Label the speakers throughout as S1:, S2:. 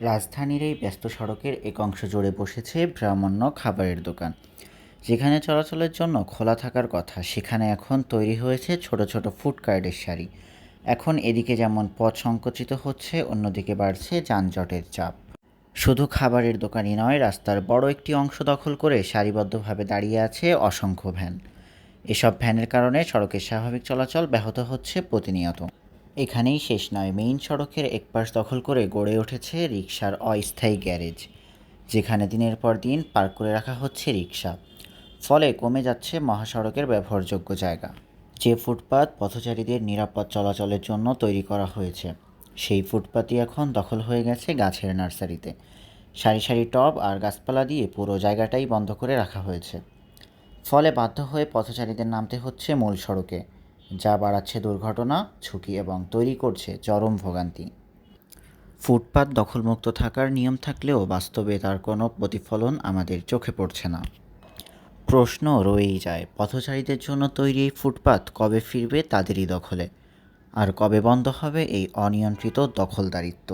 S1: রাজধানীর এই ব্যস্ত সড়কের এক অংশ জুড়ে বসেছে ব্রাহ্মণ্য খাবারের দোকান। যেখানে চলাচলের জন্য খোলা থাকার কথা, সেখানে এখন তৈরি হয়েছে ছোট ছোট ফুড কার্টের সারি। এখন এদিকে যেমন পথ সংকুচিত হচ্ছে, অন্যদিকে বাড়ছে যানজটের চাপ। শুধু খাবারের দোকানই নয়, রাস্তার বড় একটি অংশ দখল করে সারিবদ্ধভাবে দাঁড়িয়ে আছে অসংখ্য ভ্যান। এসব ভ্যানের কারণে সড়কের স্বাভাবিক চলাচল ব্যাহত হচ্ছে প্রতিনিয়ত। এখানেই শেষ নয়, মেইন সড়কের একপাশ দখল করে গড়ে উঠেছে রিকশার অস্থায়ী গ্যারেজ, যেখানে দিনের পর দিন পার্ক করে রাখা হচ্ছে রিকশা। ফলে কমে যাচ্ছে মহাসড়কের ব্যবহারযোগ্য জায়গা। যে ফুটপাত পথচারীদের নিরাপদ চলাচলের জন্য তৈরি করা হয়েছে, সেই ফুটপাতই এখন দখল হয়ে গেছে গাছের নার্সারিতে। সারি সারি টব আর গাছপালা দিয়ে পুরো জায়গাটাই বন্ধ করে রাখা হয়েছে। ফলে বাধ্য হয়ে পথচারীদের নামতে হচ্ছে মূল সড়কে, যা বাড়াচ্ছে দুর্ঘটনা ঝুঁকি এবং তৈরি করছে চরম ভোগান্তি। ফুটপাত দখলমুক্ত থাকার নিয়ম থাকলেও বাস্তবে তার কোনো প্রতিফলন আমাদের চোখে পড়ছে না। প্রশ্ন রয়েই যায়, পথচারীদের জন্য তৈরি এই ফুটপাত কবে ফিরবে তাদেরই দখলে, আর কবে বন্ধ হবে এই অনিয়ন্ত্রিত দখলদারিত্ব।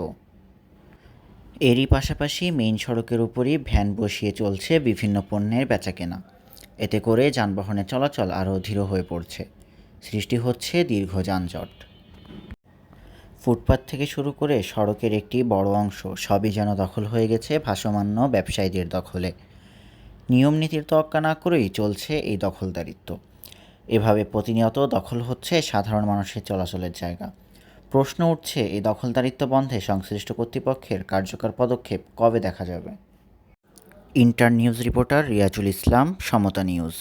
S1: এরই পাশাপাশি মেইন সড়কের উপরই ভ্যান বসিয়ে চলছে বিভিন্ন পণ্যের বেচাকেনা। এতে করে যানবাহনের চলাচল আরও ধীর হয়ে পড়ছে, সৃষ্টি হচ্ছে দীর্ঘ যানজট। ফুটপাত থেকে শুরু করে সড়কের একটি বড় অংশ সবই যেন দখল হয়ে গেছে ভাসমান্য ব্যবসায়ীদের দখলে। নিয়ম নীতির তোয়াক্কা না করেই চলছে এই দখলদারিত্ব। এভাবে প্রতিনিয়ত দখল হচ্ছে সাধারণ মানুষের চলাচলের জায়গা। প্রশ্ন উঠছে, এই দখলদারিত্ব বন্ধে সংশ্লিষ্ট কর্তৃপক্ষের কার্যকর পদক্ষেপ কবে দেখা যাবে? ইন্টার নিউজ রিপোর্টার রিয়াজুল ইসলাম, সমতা নিউজ।